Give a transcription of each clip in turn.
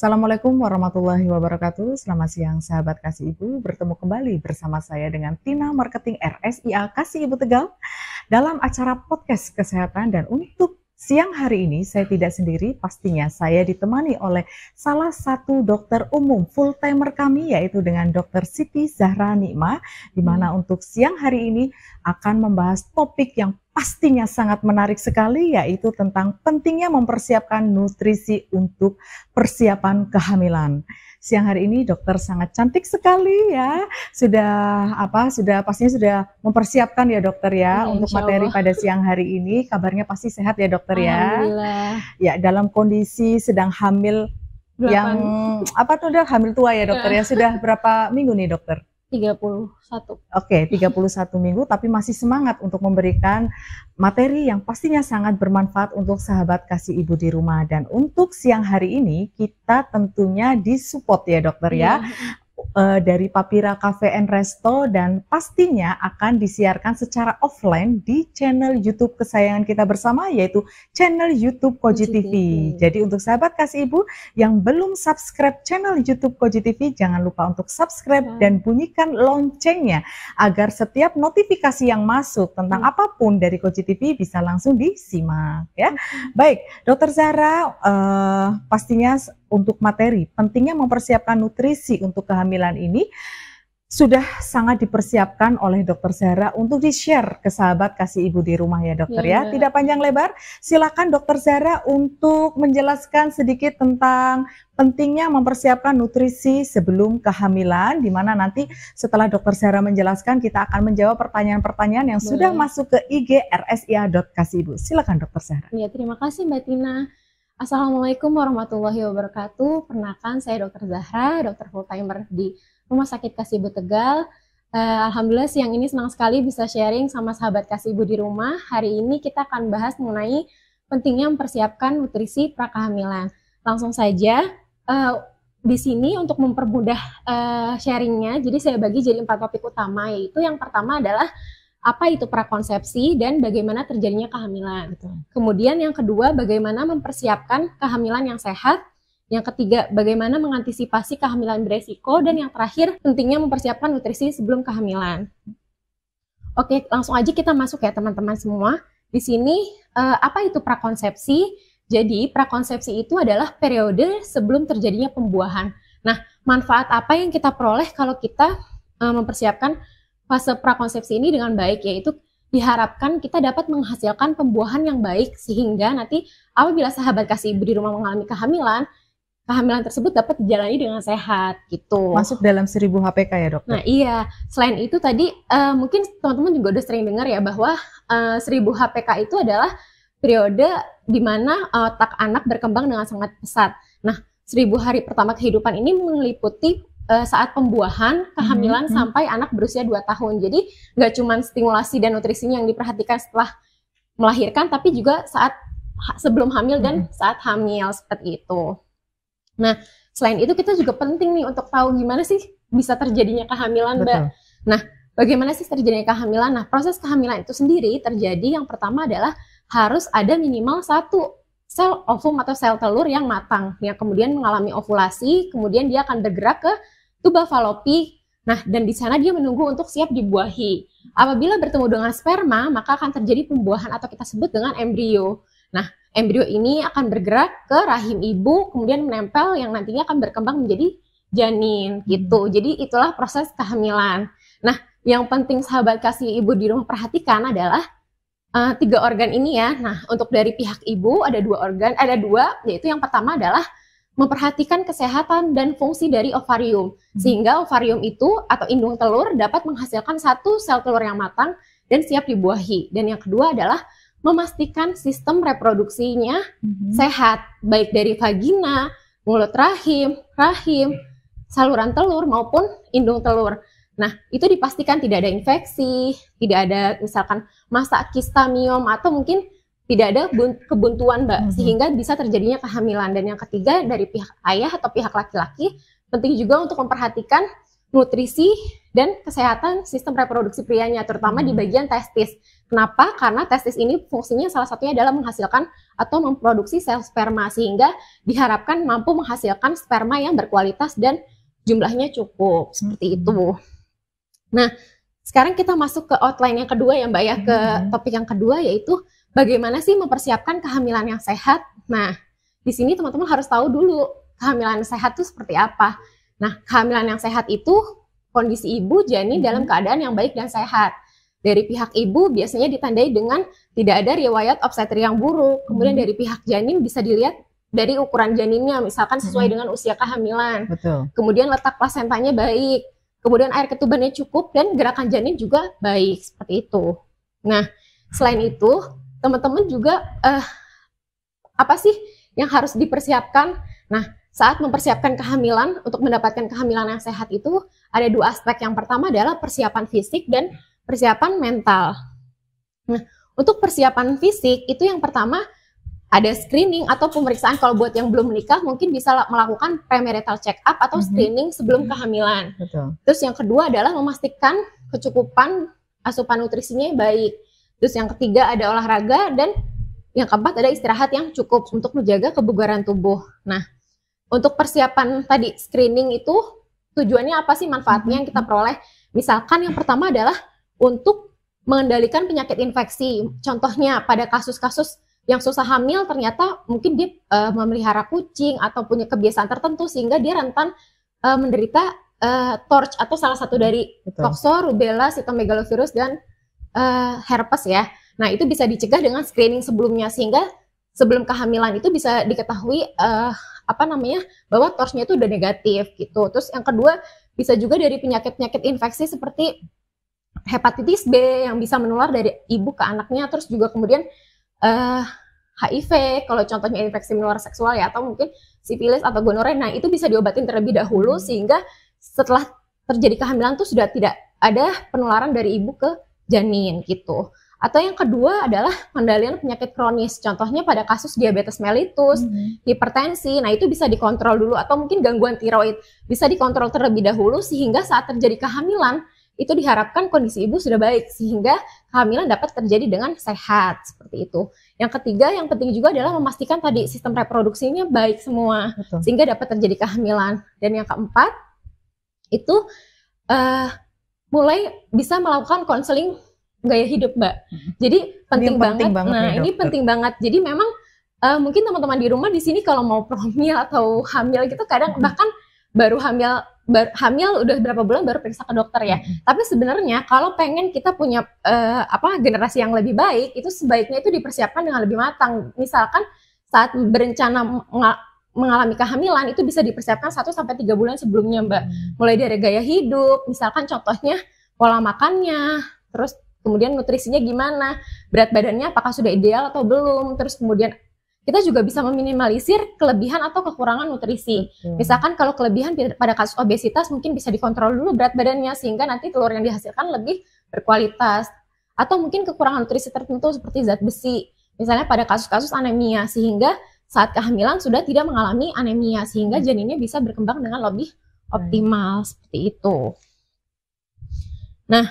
Assalamualaikum warahmatullahi wabarakatuh. Selamat siang sahabat Kasih Ibu. Bertemu kembali bersama saya dengan Tina Marketing RSIA Kasih Ibu Tegal dalam acara podcast kesehatan. Dan untuk siang hari ini saya tidak sendiri, pastinya saya ditemani oleh salah satu dokter umum full timer kami, yaitu dengan Dr. Siti Zahra Nikmah, di mana untuk siang hari ini akan membahas topik yang pastinya sangat menarik sekali, yaitu tentang pentingnya mempersiapkan nutrisi untuk persiapan kehamilan. Siang hari ini dokter sangat cantik sekali ya. Sudah pastinya sudah mempersiapkan ya dokter ya, untuk materi pada siang hari ini. Kabarnya pasti sehat ya dokter ya. Alhamdulillah. Ya, dalam kondisi sedang hamil yang hamil tua ya dokter ya. Sudah berapa minggu nih dokter? 31. Oke, 31 minggu, tapi masih semangat untuk memberikan materi yang pastinya sangat bermanfaat untuk sahabat Kasih Ibu di rumah. Dan untuk siang hari ini kita tentunya disupport ya dokter ya, dari Papira Cafe and Resto, dan pastinya akan disiarkan secara offline di channel YouTube kesayangan kita bersama, yaitu channel YouTube Koji TV. Jadi untuk sahabat Kasih Ibu yang belum subscribe channel YouTube Koji TV, jangan lupa untuk subscribe dan bunyikan loncengnya agar setiap notifikasi yang masuk tentang apapun dari Koji TV bisa langsung disimak ya. Baik, Dokter Zahra, pastinya untuk materi pentingnya mempersiapkan nutrisi untuk kehamilan ini sudah sangat dipersiapkan oleh Dokter Zahra untuk di-share ke sahabat Kasih Ibu di rumah ya dokter ya. Tidak panjang lebar, silakan Dokter Zahra untuk menjelaskan sedikit tentang pentingnya mempersiapkan nutrisi sebelum kehamilan, di mana nanti setelah Dokter Zahra menjelaskan kita akan menjawab pertanyaan-pertanyaan yang sudah masuk ke IG rsia.kasihibu. Silakan Dokter Zahra. Ya, terima kasih Mbak Tina. Assalamualaikum warahmatullahi wabarakatuh. Perkenalkan, saya Dr. Zahra, dokter full timer di Rumah Sakit Kasih Ibu Tegal. Alhamdulillah siang ini senang sekali bisa sharing sama sahabat Kasih Ibu di rumah. Hari ini kita akan bahas mengenai pentingnya mempersiapkan nutrisi prakehamilan. Langsung saja, di sini untuk mempermudah sharingnya, jadi saya bagi jadi 4 topik utama, yaitu yang pertama adalah apa itu prakonsepsi dan bagaimana terjadinya kehamilan. Kemudian yang kedua, bagaimana mempersiapkan kehamilan yang sehat. Yang ketiga, bagaimana mengantisipasi kehamilan beresiko. Dan yang terakhir, pentingnya mempersiapkan nutrisi sebelum kehamilan. Oke, langsung aja kita masuk ya teman-teman semua. Di sini, apa itu prakonsepsi? Jadi, prakonsepsi itu adalah periode sebelum terjadinya pembuahan. Nah, manfaat apa yang kita peroleh kalau kita mempersiapkan fase prakonsepsi ini dengan baik, yaitu diharapkan kita dapat menghasilkan pembuahan yang baik, sehingga nanti apabila sahabat Kasih Ibu di rumah mengalami kehamilan tersebut dapat dijalani dengan sehat gitu. Masuk dalam 1000 HPK ya dokter? Nah iya, selain itu tadi mungkin teman-teman juga udah sering dengar ya bahwa 1000 HPK itu adalah periode di mana otak anak berkembang dengan sangat pesat. Nah, 1000 hari pertama kehidupan ini meliputi saat pembuahan, kehamilan sampai anak berusia 2 tahun. Jadi nggak cuma stimulasi dan nutrisinya yang diperhatikan setelah melahirkan, tapi juga saat sebelum hamil dan saat hamil, seperti itu. Nah, selain itu kita juga penting nih untuk tahu gimana sih bisa terjadinya kehamilan, Mbak. Nah, bagaimana sih terjadinya kehamilan? Nah, proses kehamilan itu sendiri terjadi, yang pertama adalah harus ada minimal 1 sel ovum atau sel telur yang matang, yang kemudian mengalami ovulasi, kemudian dia akan bergerak ke tuba falopi. Nah, dan di sana dia menunggu untuk siap dibuahi. Apabila bertemu dengan sperma, maka akan terjadi pembuahan atau kita sebut dengan embrio. Nah, embrio ini akan bergerak ke rahim ibu, kemudian menempel yang nantinya akan berkembang menjadi janin gitu. Jadi itulah proses kehamilan. Nah, yang penting sahabat Kasih Ibu di rumah perhatikan adalah 3 organ ini ya. Nah, untuk dari pihak ibu ada 2 organ, yaitu yang pertama adalah memperhatikan kesehatan dan fungsi dari ovarium, sehingga ovarium itu atau indung telur dapat menghasilkan 1 sel telur yang matang dan siap dibuahi. Dan yang kedua adalah memastikan sistem reproduksinya sehat, baik dari vagina, mulut rahim, saluran telur maupun indung telur. Nah, itu dipastikan tidak ada infeksi, tidak ada misalkan masa kistamiom, atau mungkin tidak ada kebuntuan, Mbak, sehingga bisa terjadinya kehamilan. Dan yang ketiga, dari pihak ayah atau pihak laki-laki, penting juga untuk memperhatikan nutrisi dan kesehatan sistem reproduksi prianya, terutama di bagian testis. Kenapa? Karena testis ini fungsinya salah satunya adalah menghasilkan atau memproduksi sel sperma, sehingga diharapkan mampu menghasilkan sperma yang berkualitas dan jumlahnya cukup, seperti itu. Nah, sekarang kita masuk ke outline yang kedua ya Mbak ya, ke topik yang kedua, yaitu bagaimana sih mempersiapkan kehamilan yang sehat. Nah, di sini teman-teman harus tahu dulu kehamilan sehat itu seperti apa. Nah, kehamilan yang sehat itu kondisi ibu janin dalam keadaan yang baik dan sehat. Dari pihak ibu biasanya ditandai dengan tidak ada riwayat obstetri yang buruk. Kemudian dari pihak janin bisa dilihat dari ukuran janinnya, misalkan sesuai dengan usia kehamilan. Betul. Kemudian letak plasentanya baik. Kemudian air ketubannya cukup dan gerakan janin juga baik, seperti itu. Nah, selain itu, teman-teman juga apa sih yang harus dipersiapkan? Nah, saat mempersiapkan kehamilan, untuk mendapatkan kehamilan yang sehat itu ada dua aspek. Yang pertama adalah persiapan fisik dan persiapan mental. Nah, untuk persiapan fisik itu yang pertama ada screening atau pemeriksaan. Kalau buat yang belum menikah mungkin bisa melakukan premarital check up atau screening sebelum kehamilan. Betul. Terus yang kedua adalah memastikan kecukupan asupan nutrisinya baik. Terus yang ketiga ada olahraga, dan yang keempat ada istirahat yang cukup untuk menjaga kebugaran tubuh. Nah, untuk persiapan tadi screening itu tujuannya apa sih, manfaatnya yang kita peroleh? Misalkan yang pertama adalah untuk mengendalikan penyakit infeksi. Contohnya pada kasus-kasus yang susah hamil, ternyata mungkin dia memelihara kucing atau punya kebiasaan tertentu sehingga dia rentan menderita TORCH atau salah satu dari toxo, rubella, cytomegalovirus, dan herpes ya. Nah, itu bisa dicegah dengan screening sebelumnya, sehingga sebelum kehamilan itu bisa diketahui bahwa TORCH-nya itu udah negatif gitu. Terus yang kedua bisa juga dari penyakit-penyakit infeksi seperti hepatitis B yang bisa menular dari ibu ke anaknya. Terus juga kemudian HIV kalau contohnya infeksi menular seksual ya, atau mungkin sifilis atau gonore. Nah, itu bisa diobatin terlebih dahulu sehingga setelah terjadi kehamilan tuh sudah tidak ada penularan dari ibu ke janin gitu. Atau yang kedua adalah pengendalian penyakit kronis. Contohnya pada kasus diabetes mellitus, hipertensi. Nah, itu bisa dikontrol dulu, atau mungkin gangguan tiroid bisa dikontrol terlebih dahulu sehingga saat terjadi kehamilan itu diharapkan kondisi ibu sudah baik sehingga kehamilan dapat terjadi dengan sehat, seperti itu. Yang ketiga yang penting juga adalah memastikan tadi sistem reproduksinya baik semua. Betul. Sehingga dapat terjadi kehamilan. Dan yang keempat itu mulai bisa melakukan konseling gaya hidup, Mbak. Jadi penting banget. Nah, ini penting banget. Jadi memang mungkin teman-teman di rumah di sini kalau mau promil atau hamil gitu kadang bahkan baru hamil udah berapa bulan baru periksa ke dokter ya. Tapi sebenarnya kalau pengen kita punya generasi yang lebih baik, itu sebaiknya itu dipersiapkan dengan lebih matang. Misalkan saat berencana mengalami kehamilan itu bisa dipersiapkan 1 sampai 3 bulan sebelumnya, Mbak. Mulai dari gaya hidup, misalkan contohnya pola makannya, terus kemudian nutrisinya gimana, berat badannya apakah sudah ideal atau belum, terus kemudian kita juga bisa meminimalisir kelebihan atau kekurangan nutrisi. Misalkan kalau kelebihan pada kasus obesitas mungkin bisa dikontrol dulu berat badannya sehingga nanti telur yang dihasilkan lebih berkualitas. Atau mungkin kekurangan nutrisi tertentu seperti zat besi. Misalnya pada kasus-kasus anemia sehingga saat kehamilan sudah tidak mengalami anemia sehingga janinnya bisa berkembang dengan lebih optimal, seperti itu. Nah,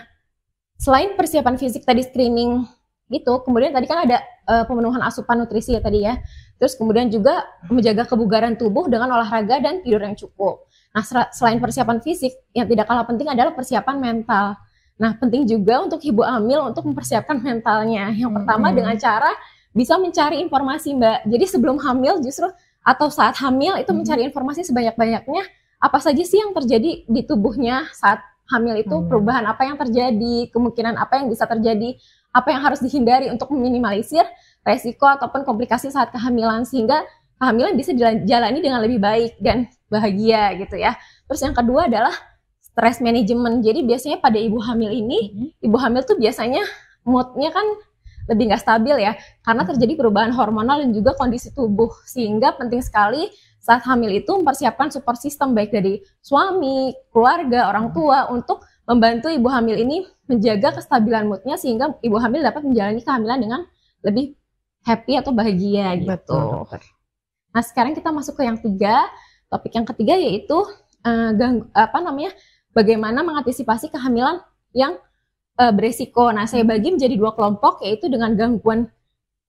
selain persiapan fisik tadi screening gitu, kemudian tadi kan ada pemenuhan asupan nutrisi ya tadi ya. Terus kemudian juga menjaga kebugaran tubuh dengan olahraga dan tidur yang cukup. Nah, selain persiapan fisik, yang tidak kalah penting adalah persiapan mental. Nah, penting juga untuk ibu hamil untuk mempersiapkan mentalnya. Yang pertama dengan cara bisa mencari informasi, Mbak. Jadi sebelum hamil justru atau saat hamil itu mencari informasi sebanyak-banyaknya apa saja sih yang terjadi di tubuhnya saat hamil itu, perubahan apa yang terjadi, kemungkinan apa yang bisa terjadi, apa yang harus dihindari untuk meminimalisir resiko ataupun komplikasi saat kehamilan sehingga kehamilan bisa dijalani dengan lebih baik dan bahagia gitu ya. Terus yang kedua adalah stress management. Jadi biasanya pada ibu hamil ini, ibu hamil tuh biasanya moodnya kan lebih nggak stabil ya, karena terjadi perubahan hormonal dan juga kondisi tubuh, sehingga penting sekali saat hamil itu mempersiapkan support system baik dari suami, keluarga, orang tua untuk membantu ibu hamil ini menjaga kestabilan moodnya sehingga ibu hamil dapat menjalani kehamilan dengan lebih happy atau bahagia gitu. Betul. Nah, sekarang kita masuk ke yang topik yang ketiga yaitu bagaimana mengantisipasi kehamilan yang beresiko. Nah, saya bagi menjadi 2 kelompok, yaitu dengan gangguan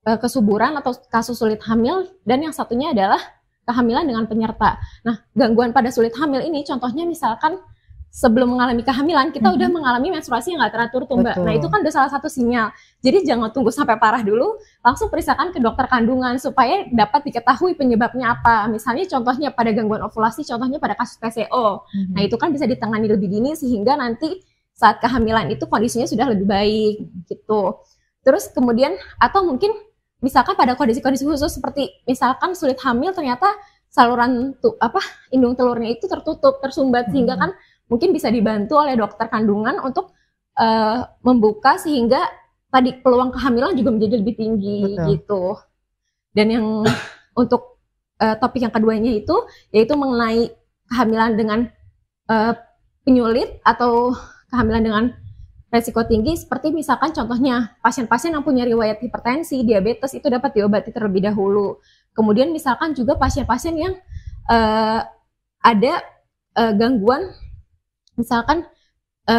kesuburan atau kasus sulit hamil, dan yang satunya adalah kehamilan dengan penyerta. Nah, gangguan pada sulit hamil ini contohnya misalkan sebelum mengalami kehamilan kita udah mengalami menstruasi yang nggak teratur tuh Mbak. Nah, itu kan udah salah satu sinyal. Jadi jangan tunggu sampai parah dulu, langsung periksakan ke dokter kandungan supaya dapat diketahui penyebabnya apa. Misalnya contohnya pada gangguan ovulasi, contohnya pada kasus PCO. Nah, itu kan bisa ditangani lebih dini sehingga nanti saat kehamilan itu kondisinya sudah lebih baik gitu. Terus kemudian atau mungkin misalkan pada kondisi-kondisi khusus seperti misalkan sulit hamil ternyata saluran indung telurnya itu tertutup, tersumbat sehingga kan mungkin bisa dibantu oleh dokter kandungan untuk membuka sehingga tadi peluang kehamilan juga menjadi lebih tinggi. Betul. Gitu. Dan yang untuk topik yang keduanya itu yaitu mengenai kehamilan dengan penyulit atau kehamilan dengan resiko tinggi, seperti misalkan contohnya pasien-pasien yang punya riwayat hipertensi, diabetes itu dapat diobati terlebih dahulu. Kemudian misalkan juga pasien-pasien yang ada gangguan misalkan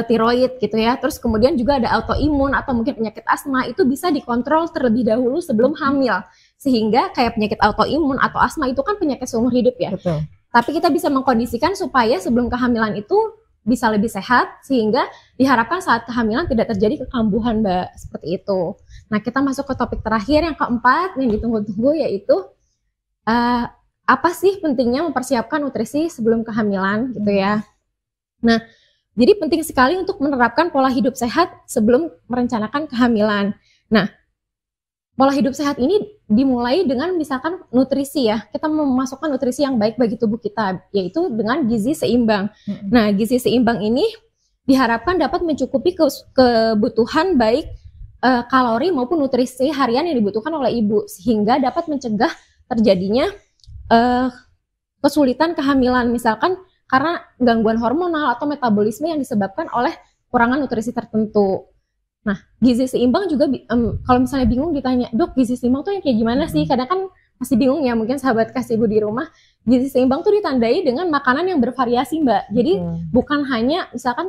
tiroid gitu ya, terus kemudian juga ada autoimun atau mungkin penyakit asma, itu bisa dikontrol terlebih dahulu sebelum hamil. Sehingga kayak penyakit autoimun atau asma itu kan penyakit seumur hidup ya. Betul. Tapi kita bisa mengkondisikan supaya sebelum kehamilan itu bisa lebih sehat, sehingga diharapkan saat kehamilan tidak terjadi kekambuhan Mbak, seperti itu. Nah, kita masuk ke topik terakhir yang keempat yang ditunggu-tunggu, yaitu apa sih pentingnya mempersiapkan nutrisi sebelum kehamilan gitu ya. Nah, jadi penting sekali untuk menerapkan pola hidup sehat sebelum merencanakan kehamilan. Nah, pola hidup sehat ini dimulai dengan misalkan nutrisi ya. Kita memasukkan nutrisi yang baik bagi tubuh kita, yaitu dengan gizi seimbang. Nah, gizi seimbang ini diharapkan dapat mencukupi kebutuhan baik kalori maupun nutrisi harian yang dibutuhkan oleh ibu, sehingga dapat mencegah terjadinya kesulitan kehamilan, misalkan karena gangguan hormonal atau metabolisme yang disebabkan oleh kurangan nutrisi tertentu. Nah, gizi seimbang juga kalau misalnya bingung ditanya, dok gizi seimbang tuh yang kayak gimana sih? Kadang kan masih bingung ya, mungkin sahabat kasih ibu di rumah. Gizi seimbang tuh ditandai dengan makanan yang bervariasi Mbak. Jadi bukan hanya misalkan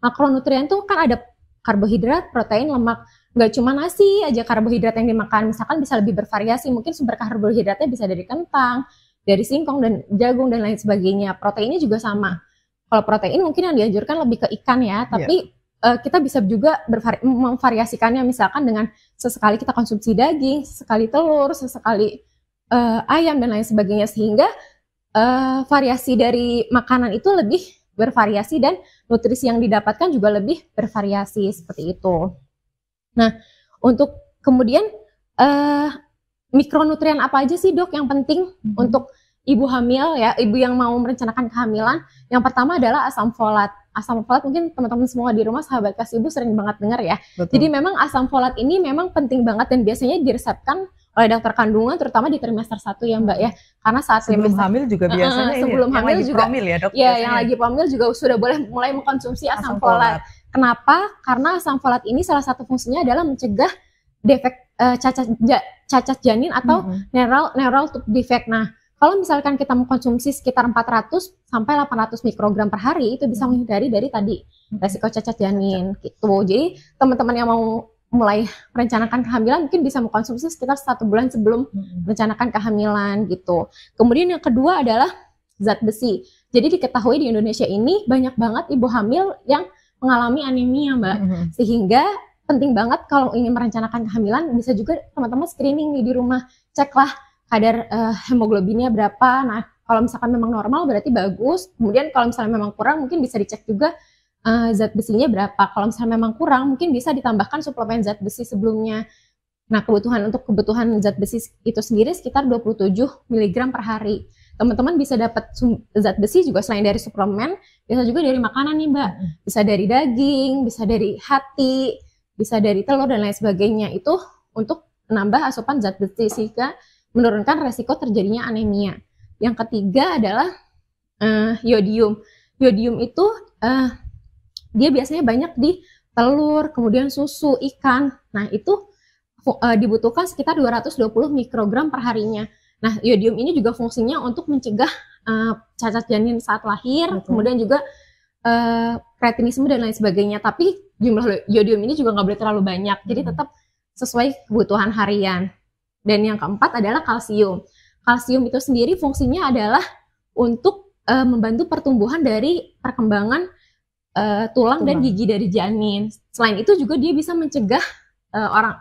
makronutrien tuh kan ada karbohidrat, protein, lemak. Nggak cuma nasi aja karbohidrat yang dimakan, misalkan bisa lebih bervariasi. Mungkin sumber karbohidratnya bisa dari kentang, dari singkong dan jagung dan lain sebagainya. Proteinnya juga sama. Kalau protein mungkin yang dianjurkan lebih ke ikan ya, tapi kita bisa juga memvariasikannya, misalkan dengan sesekali kita konsumsi daging, sesekali telur, sesekali ayam dan lain sebagainya, sehingga variasi dari makanan itu lebih bervariasi dan nutrisi yang didapatkan juga lebih bervariasi seperti itu. Nah, untuk kemudian mikronutrien apa aja sih dok yang penting untuk ibu hamil ya, ibu yang mau merencanakan kehamilan? Yang pertama adalah asam folat. Asam folat mungkin teman-teman semua di rumah sahabat kasih ibu sering banget dengar ya. Betul. Jadi memang asam folat ini memang penting banget dan biasanya diresepkan oleh dokter kandungan terutama di trimester 1 ya Mbak ya. Karena saat sebelum hamil juga biasanya sebelum yang hamil lagi juga promil ya dok. Ya, yang lagi promil juga sudah boleh mulai mengkonsumsi asam folat. Kenapa? Karena asam folat ini salah satu fungsinya adalah mencegah defek cacat janin atau neural tube defect. Nah, kalau misalkan kita mengkonsumsi sekitar 400 sampai 800 mikrogram per hari, itu bisa menghindari dari tadi resiko cacat janin gitu. Jadi teman-teman yang mau mulai merencanakan kehamilan mungkin bisa mengkonsumsi sekitar 1 bulan sebelum merencanakan kehamilan gitu. Kemudian yang kedua adalah zat besi. Jadi diketahui di Indonesia ini banyak banget ibu hamil yang mengalami anemia Mbak. Sehingga penting banget kalau ingin merencanakan kehamilan bisa juga teman-teman screening nih di rumah, ceklah kadar hemoglobinnya berapa. Nah, kalau misalkan memang normal berarti bagus. Kemudian kalau misalnya memang kurang mungkin bisa dicek juga zat besinya berapa. Kalau misalnya memang kurang mungkin bisa ditambahkan suplemen zat besi sebelumnya. Nah, kebutuhan zat besi itu sendiri sekitar 27 mg per hari. Teman-teman bisa dapat zat besi juga selain dari suplemen, bisa juga dari makanan nih Mbak. Bisa dari daging, bisa dari hati, bisa dari telur dan lain sebagainya. Itu untuk menambah asupan zat besi sehingga menurunkan resiko terjadinya anemia. Yang ketiga adalah yodium. Yodium itu dia biasanya banyak di telur, kemudian susu, ikan. Nah, itu dibutuhkan sekitar 220 mikrogram per harinya. Nah, yodium ini juga fungsinya untuk mencegah cacat janin saat lahir, kemudian juga kretinisme dan lain sebagainya. Tapi jumlah yodium ini juga nggak boleh terlalu banyak. Jadi tetap sesuai kebutuhan harian. Dan yang keempat adalah kalsium. Kalsium itu sendiri fungsinya adalah untuk membantu pertumbuhan dari perkembangan tulang dan gigi dari janin. Selain itu juga dia bisa mencegah orang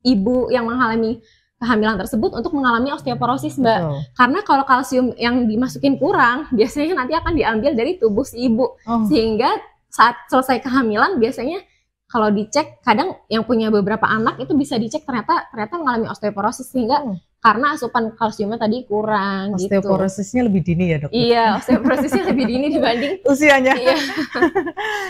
ibu yang mengalami kehamilan tersebut untuk mengalami osteoporosis, Mbak. Betul. Karena kalau kalsium yang dimasukin kurang, biasanya nanti akan diambil dari tubuh si ibu. Sehingga saat selesai kehamilan biasanya kalau dicek, kadang yang punya beberapa anak itu bisa dicek ternyata mengalami osteoporosis, sehingga karena asupan kalsiumnya tadi kurang. Osteoporosisnya lebih dini ya, Dok? Iya, osteoporosisnya lebih dini dibanding usianya. Iya.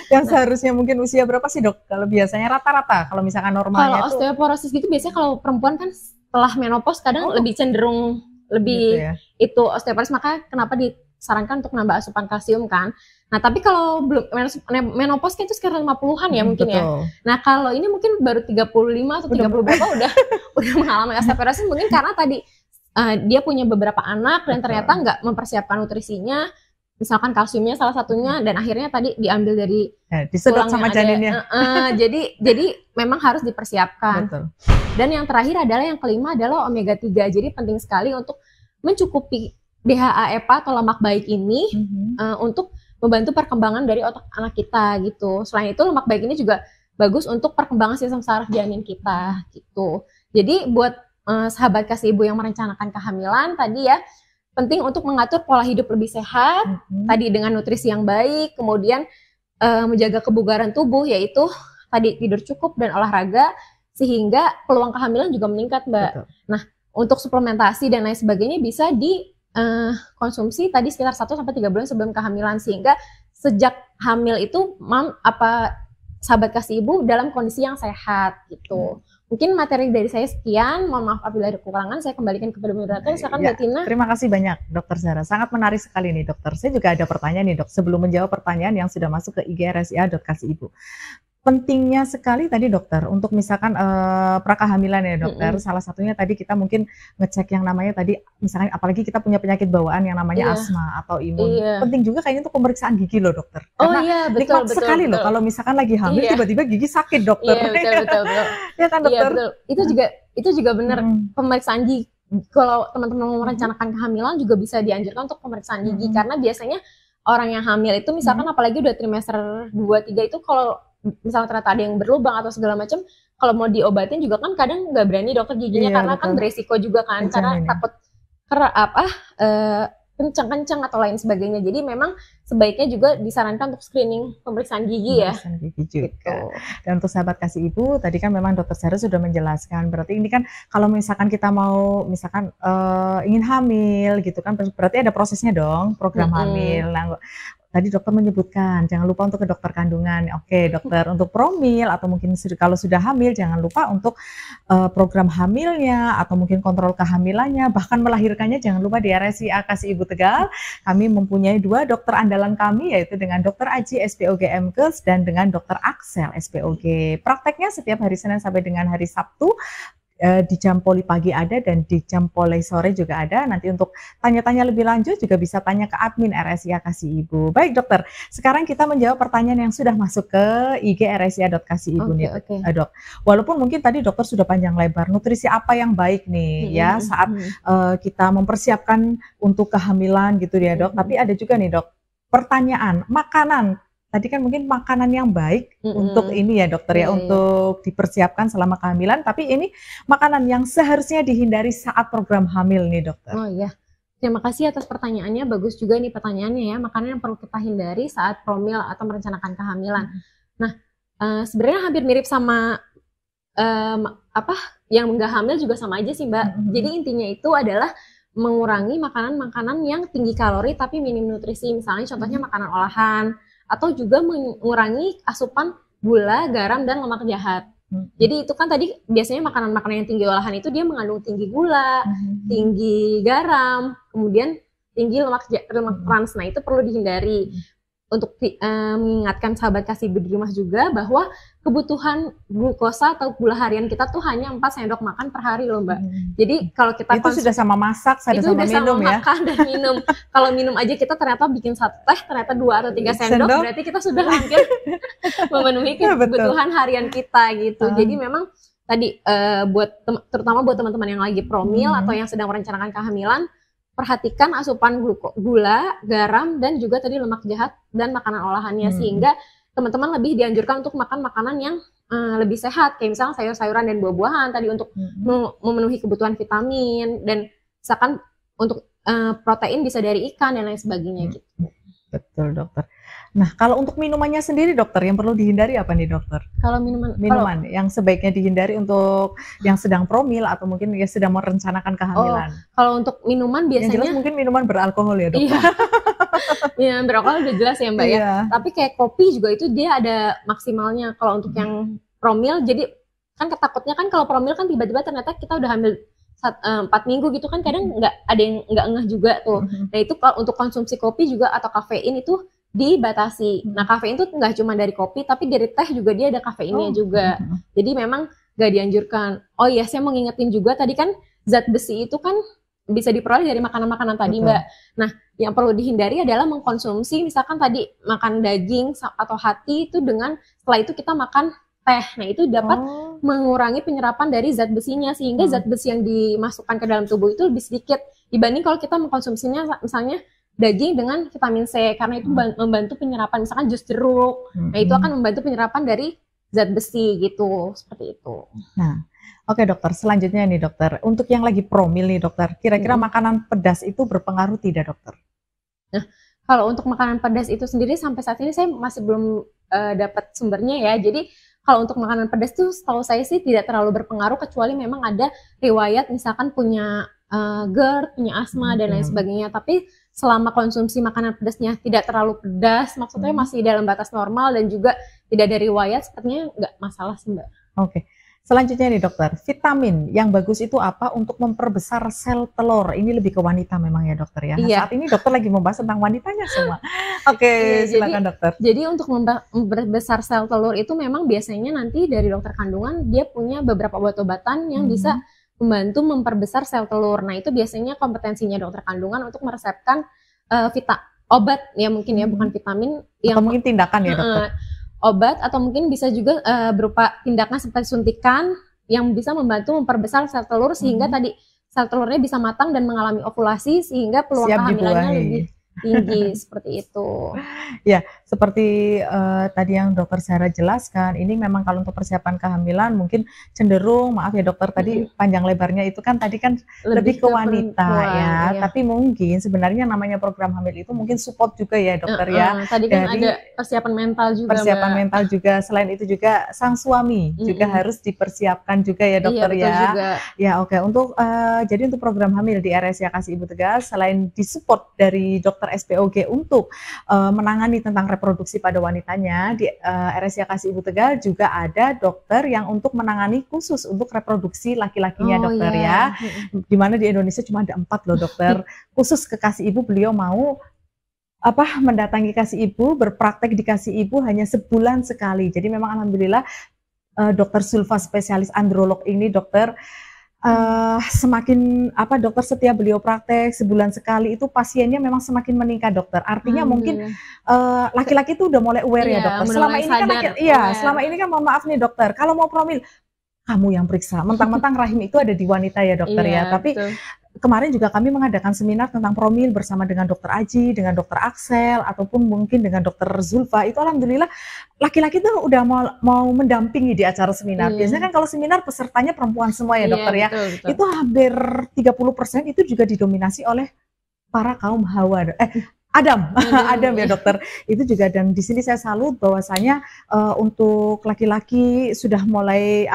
Yang seharusnya mungkin usia berapa sih, Dok? Kalau biasanya rata-rata, kalau misalkan normalnya kalau osteoporosis gitu biasanya kalau perempuan kan setelah menopause kadang lebih cenderung lebih gitu ya? Itu osteoporosis, maka kenapa disarankan untuk nambah asupan kalsium kan. Nah, tapi kalau belum menopause kan itu sekitar 50-an ya mungkin ya. Nah, kalau ini mungkin baru 35 atau 30 berapa udah mengalami osteoporosis, mungkin karena tadi dia punya beberapa anak dan ternyata nggak mempersiapkan nutrisinya, misalkan kalsiumnya salah satunya, dan akhirnya tadi diambil dari disedot sama janinnya. Jadi memang harus dipersiapkan. Betul. Dan yang terakhir adalah yang kelima adalah omega 3. Jadi penting sekali untuk mencukupi DHA EPA atau lemak baik ini untuk membantu perkembangan dari otak anak kita gitu. Selain itu lemak baik ini juga bagus untuk perkembangan sistem saraf janin kita gitu. Jadi buat sahabat kasih ibu yang merencanakan kehamilan tadi ya, penting untuk mengatur pola hidup lebih sehat, tadi dengan nutrisi yang baik, kemudian menjaga kebugaran tubuh, yaitu tadi tidur cukup dan olahraga, sehingga peluang kehamilan juga meningkat, Mbak. Betul. Nah, untuk suplementasi dan lain sebagainya bisa dikonsumsi tadi sekitar 1-3 bulan sebelum kehamilan, sehingga sejak hamil itu sahabat kasih ibu dalam kondisi yang sehat gitu. Mungkin materi dari saya sekian, mohon maaf apabila ada kekurangan, saya kembalikan kepada moderator. Silakan Mbak Tina. Terima kasih banyak Dokter Zara, sangat menarik sekali nih Dokter. Saya juga ada pertanyaan nih Dok, sebelum menjawab pertanyaan yang sudah masuk ke IG RSIA.Kasih Ibu. Pentingnya sekali tadi Dokter untuk misalkan prakahamilan ya Dokter, salah satunya tadi kita mungkin ngecek yang namanya tadi misalkan apalagi kita punya penyakit bawaan yang namanya asma atau imun. Penting juga kayaknya untuk pemeriksaan gigi loh Dokter. Karena nikmat sekali loh kalau misalkan lagi hamil tiba-tiba gigi sakit Dokter. Betul. Ya kan Dokter? Iya, betul. Itu juga benar pemeriksaan gigi. Kalau teman-teman mau merencanakan kehamilan juga bisa dianjurkan untuk pemeriksaan gigi karena biasanya orang yang hamil itu misalkan apalagi udah trimester 2-3 itu kalau misalnya ternyata ada yang berlubang atau segala macam, kalau mau diobatin juga kan kadang nggak berani dokter giginya karena kan beresiko juga kan, karena takut kencang-kencang atau lain sebagainya. Jadi memang sebaiknya juga disarankan untuk screening pemeriksaan gigi ya. Pemeriksaan gigi juga. Gitu. Dan untuk sahabat kasih ibu, tadi kan memang Dokter Zara sudah menjelaskan. Berarti ini kan kalau misalkan kita mau misalkan ingin hamil gitu kan, berarti ada prosesnya dong, program hamil. Nah, tadi dokter menyebutkan jangan lupa untuk ke dokter kandungan. Oke, dokter untuk promil atau mungkin kalau sudah hamil jangan lupa untuk program hamilnya atau mungkin kontrol kehamilannya, bahkan melahirkannya jangan lupa di RSIA Kasih Ibu Tegal. Kami mempunyai 2 dokter andalan kami, yaitu dengan Dokter Aji SPOG MKes dan dengan Dokter Axel SPOG. Prakteknya setiap hari Senin sampai dengan hari Sabtu. Di jam poli pagi ada dan di jam poli sore juga ada. Nanti untuk tanya-tanya lebih lanjut juga bisa tanya ke admin RSIA Kasih Ibu. Baik Dokter, sekarang kita menjawab pertanyaan yang sudah masuk ke IG RSIA.Kasih Ibu nih Dok. Walaupun mungkin tadi dokter sudah panjang lebar, nutrisi apa yang baik nih ya saat kita mempersiapkan untuk kehamilan gitu ya Dok. Tapi ada juga nih Dok, pertanyaan makanan. Tadi kan mungkin makanan yang baik untuk ini ya dokter ya, untuk dipersiapkan selama kehamilan, tapi ini makanan yang seharusnya dihindari saat program hamil nih dokter. Oh iya, terima kasih atas pertanyaannya, bagus juga nih pertanyaannya ya, makanan yang perlu kita hindari saat promil atau merencanakan kehamilan. Nah, sebenarnya hampir mirip sama yang nggak hamil juga sama aja sih Mbak. Jadi intinya itu adalah mengurangi makanan-makanan yang tinggi kalori tapi minim nutrisi, misalnya contohnya makanan olahan, atau juga mengurangi asupan gula, garam, dan lemak jahat. Jadi itu kan tadi biasanya makanan-makanan yang tinggi olahan itu dia mengandung tinggi gula, tinggi garam, kemudian tinggi lemak trans. Nah itu perlu dihindari. untuk mengingatkan sahabat kasih ibu di rumah juga bahwa kebutuhan glukosa atau gula harian kita tuh hanya 4 sendok makan per hari loh Mbak. Jadi kalau kita itu sudah sama masak, sudah sama minum ya. Makan dan minum. Kalau minum aja kita ternyata bikin 1 teh ternyata 2 atau 3 sendok, berarti kita sudah hampir memenuhi kebutuhan harian kita gitu. Jadi memang tadi terutama buat teman-teman yang lagi promil atau yang sedang merencanakan kehamilan, perhatikan asupan gula, garam, dan juga tadi lemak jahat dan makanan olahannya, sehingga teman-teman lebih dianjurkan untuk makan makanan yang lebih sehat, kayak misalnya sayur-sayuran dan buah-buahan tadi untuk memenuhi kebutuhan vitamin, dan misalkan untuk protein bisa dari ikan dan lain sebagainya gitu. Betul dokter. Nah kalau untuk minumannya sendiri dokter, yang perlu dihindari apa nih dokter? Kalau minuman yang sebaiknya dihindari untuk yang sedang promil atau mungkin yang sedang merencanakan kehamilan. Kalau untuk minuman biasanya yang jelas mungkin minuman beralkohol ya dokter. Iya, beralkohol udah jelas ya Mbak ya. Tapi kayak kopi juga itu dia ada maksimalnya. Kalau untuk yang promil, jadi kan ketakutnya kan kalau promil kan tiba-tiba ternyata kita udah hamil 4 minggu gitu kan, kadang nggak ada yang nggak ngeh juga tuh. Nah itu kalau untuk konsumsi kopi juga atau kafein itu dibatasi. Nah kafein itu nggak cuma dari kopi, tapi dari teh juga dia ada kafeinnya juga. Jadi memang nggak dianjurkan. Oh iya, saya mau ngingetin juga tadi kan zat besi itu kan bisa diperoleh dari makanan-makanan tadi Mbak. Nah yang perlu dihindari adalah mengkonsumsi misalkan tadi makan daging atau hati itu dengan setelah itu kita makan teh. Nah itu dapat mengurangi penyerapan dari zat besinya, sehingga zat besi yang dimasukkan ke dalam tubuh itu lebih sedikit dibanding kalau kita mengkonsumsinya misalnya daging dengan vitamin C, karena itu membantu penyerapan misalkan jus jeruk. Nah itu akan membantu penyerapan dari zat besi gitu, seperti itu. Nah oke dokter, selanjutnya nih dokter, untuk yang lagi promil nih dokter, kira-kira makanan pedas itu berpengaruh tidak dokter? Nah kalau untuk makanan pedas itu sendiri sampai saat ini saya masih belum dapat sumbernya ya. Jadi kalau untuk makanan pedas tuh setahu saya sih tidak terlalu berpengaruh, kecuali memang ada riwayat misalkan punya GERD, punya asma dan lain sebagainya. Tapi selama konsumsi makanan pedasnya tidak terlalu pedas, maksudnya masih dalam batas normal dan juga tidak ada riwayat, sepertinya nggak masalah sih Mbak. Oke. Selanjutnya nih dokter, vitamin yang bagus itu apa untuk memperbesar sel telur? Ini lebih ke wanita memang ya dokter ya. Nah, saat ini dokter lagi membahas tentang wanitanya semua. Oke, silakan dokter. Jadi untuk memperbesar sel telur itu memang biasanya nanti dari dokter kandungan dia punya beberapa obat-obatan yang bisa membantu memperbesar sel telur. Nah itu biasanya kompetensinya dokter kandungan untuk meresepkan obat ya mungkin ya, bukan vitamin. Atau mungkin tindakan ya dokter. Obat atau mungkin bisa juga berupa tindakan seperti suntikan yang bisa membantu memperbesar sel telur sehingga tadi sel telurnya bisa matang dan mengalami ovulasi sehingga peluang kehamilannya lebih tinggi seperti itu. Ya, seperti tadi yang dokter Sarah jelaskan, ini memang kalau untuk persiapan kehamilan mungkin cenderung, maaf ya dokter, tadi panjang lebarnya itu kan tadi kan lebih ke wanita ya. Tapi mungkin sebenarnya namanya program hamil itu mungkin support juga ya dokter ya. Tadi kan ada persiapan mental juga. Persiapan mental juga, selain itu juga sang suami juga harus dipersiapkan juga ya dokter ya. Juga. Ya oke, jadi untuk program hamil di RSCA Kasih Ibu Tegas, selain disupport dari dokter SPOG untuk menangani tentang reproduksi pada wanitanya, di RSCA Kasih Ibu Tegal juga ada dokter yang untuk menangani khusus untuk reproduksi laki-lakinya dokter ya. Dimana di Indonesia cuma ada 4 loh dokter khusus ke Kasih Ibu. Beliau mau mendatangi Kasih Ibu, berpraktek di Kasih Ibu hanya sebulan sekali. Jadi memang alhamdulillah dokter Sulfa spesialis androlog ini dokter semakin dokter setiap beliau praktek sebulan sekali itu pasiennya memang semakin meningkat dokter. Artinya mungkin laki-laki itu udah mulai aware ya dokter. Selama ini kan selama ini kan mohon maaf nih dokter, kalau mau promil kamu yang periksa, mentang-mentang rahim itu ada di wanita ya dokter ya. Tapi kemarin juga kami mengadakan seminar tentang promil bersama dengan dokter Aji, dengan dokter Axel, ataupun mungkin dengan dokter Zulfa. Itu alhamdulillah laki-laki tuh udah mau mendampingi di acara seminar. Biasanya kan kalau seminar pesertanya perempuan semua ya dokter ya. Betul. Itu hampir 30% itu juga didominasi oleh para kaum Hawa. Adam ya dokter. Itu juga, dan di sini saya salut bahwasanya untuk laki-laki sudah mulai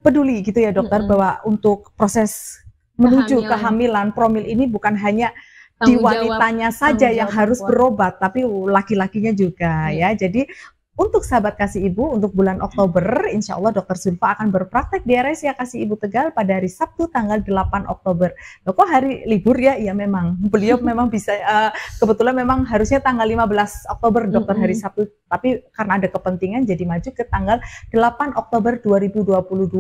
peduli gitu ya dokter, bahwa untuk proses menuju kehamilan promil ini bukan hanya di wanitanya saja yang harus berobat, tapi laki-lakinya juga ya. Jadi untuk sahabat Kasih Ibu, untuk bulan Oktober, insya Allah Dokter Zulfa akan berpraktek di RSIA Kasih Ibu Tegal pada hari Sabtu tanggal 8 Oktober. Loh, kok hari libur ya? Ya memang, beliau memang bisa, kebetulan memang harusnya tanggal 15 Oktober Dokter hari Sabtu, tapi karena ada kepentingan jadi maju ke tanggal 8 Oktober 2022,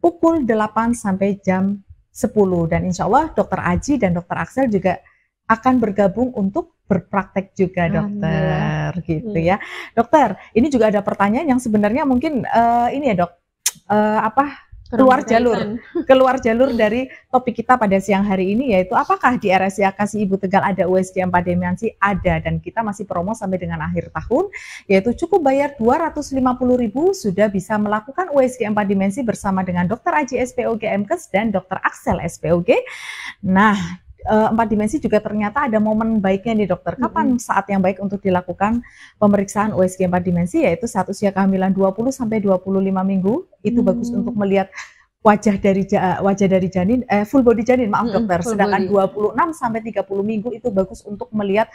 pukul 8 sampai jam 10. Dan insya Allah Dokter Aji dan Dokter Aksel juga akan bergabung untuk berpraktek juga dokter, gitu ya. Dokter, ini juga ada pertanyaan yang sebenarnya mungkin ini ya dok, keluar jalur dari topik kita pada siang hari ini, yaitu apakah di RSIA Kasih Ibu Tegal ada USG 4 dimensi? Ada, dan kita masih promo sampai dengan akhir tahun, yaitu cukup bayar 250.000 sudah bisa melakukan USG 4 dimensi bersama dengan Dokter Aji SPOG MKes dan Dokter Aksel SPOG. Nah, 4 dimensi juga ternyata ada momen baiknya nih dokter. Kapan saat yang baik untuk dilakukan pemeriksaan USG 4 dimensi, yaitu saat usia kehamilan 20 sampai 25 minggu. Itu bagus untuk melihat wajah dari janin, full body janin, maaf dokter. Sedangkan 26 sampai 30 minggu itu bagus untuk melihat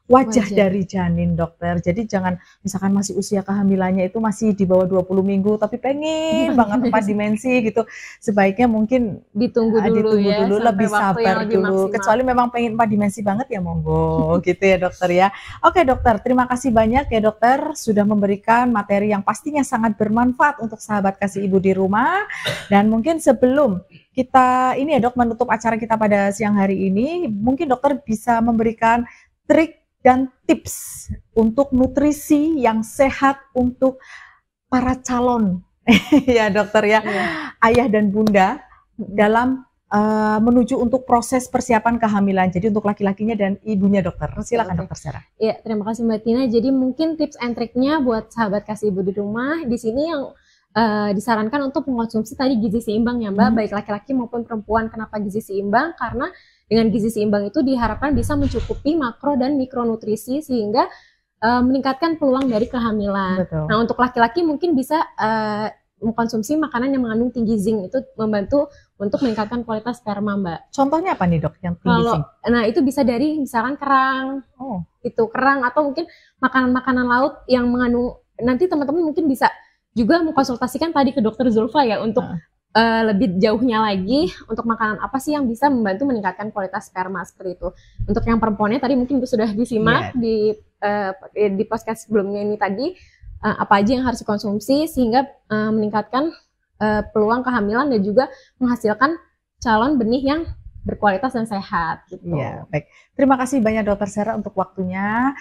wajah dari janin dokter. Jadi jangan misalkan masih usia kehamilannya itu masih di bawah 20 minggu tapi pengen banget 4 dimensi gitu. Sebaiknya mungkin ditunggu dulu lebih sabar dulu. Kecuali memang pengen 4 dimensi banget ya monggo gitu ya dokter ya. Oke dokter, terima kasih banyak ya dokter sudah memberikan materi yang pastinya sangat bermanfaat untuk sahabat Kasih Ibu di rumah. Dan mungkin sebelum kita ini ya dok menutup acara kita pada siang hari ini, mungkin dokter bisa memberikan trik dan tips untuk nutrisi yang sehat untuk para calon ya dokter ya, ayah dan bunda dalam menuju untuk proses persiapan kehamilan. Jadi untuk laki-lakinya dan ibunya dokter. Silakan dokter Sarah. Iya, terima kasih Mbak Tina. Jadi mungkin tips and triknya buat sahabat Kasih Ibu di rumah di sini yang disarankan untuk mengkonsumsi tadi gizi seimbang ya Mbak, baik laki-laki maupun perempuan. Kenapa gizi seimbang? Karena dengan gizi seimbang itu diharapkan bisa mencukupi makro dan mikronutrisi sehingga meningkatkan peluang dari kehamilan. Betul. Nah untuk laki-laki mungkin bisa mengkonsumsi makanan yang mengandung tinggi zinc, itu membantu untuk meningkatkan kualitas sperma Mbak. Contohnya apa nih dok yang tinggi zinc? Nah itu bisa dari misalkan kerang, kerang atau mungkin makanan-makanan laut yang mengandung, nanti teman-teman mungkin bisa juga mengkonsultasikan tadi ke dokter Zulfa ya untuk lebih jauhnya lagi untuk makanan apa sih yang bisa membantu meningkatkan kualitas sperma seperti itu. Untuk yang perempuannya tadi mungkin sudah disimak di podcast sebelumnya ini tadi, apa aja yang harus dikonsumsi sehingga meningkatkan peluang kehamilan dan juga menghasilkan calon benih yang berkualitas dan sehat gitu. Ya, baik. Terima kasih banyak dokter Sarah untuk waktunya.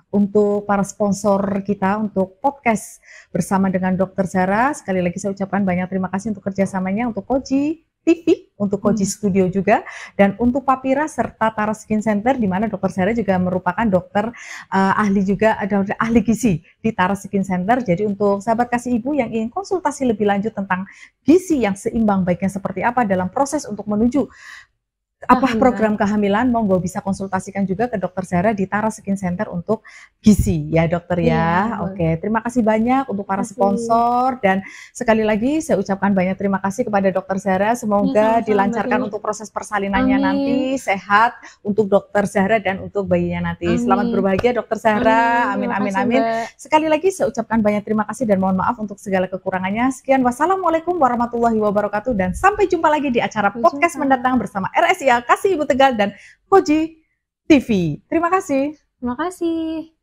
Untuk para sponsor kita untuk podcast bersama dengan Dokter Sarah, sekali lagi saya ucapkan banyak terima kasih untuk kerjasamanya, untuk Koji TV, untuk Koji Studio juga, dan untuk Papira serta Tara Skin Center, di mana Dokter Sarah juga merupakan dokter ahli juga, ada ahli gizi di Tara Skin Center. Jadi untuk sahabat Kasih Ibu yang ingin konsultasi lebih lanjut tentang gizi yang seimbang, baiknya seperti apa dalam proses untuk menuju program kehamilan, monggo bisa konsultasikan juga ke Dokter Sarah di Tara Skin Center untuk gizi ya dokter ya. Oke, terima kasih banyak untuk para sponsor, dan sekali lagi saya ucapkan banyak terima kasih kepada Dokter Sarah. Semoga dilancarkan untuk proses persalinannya nanti, sehat untuk Dokter Sarah dan untuk bayinya nanti. Selamat berbahagia Dokter Sarah. Amin amin amin. Sekali lagi saya ucapkan banyak terima kasih dan mohon maaf untuk segala kekurangannya. Sekian, wassalamualaikum warahmatullahi wabarakatuh, dan sampai jumpa lagi di acara podcast mendatang bersama RSIA Kasih Ibu Tegal dan Koji TV. Terima kasih. Terima kasih.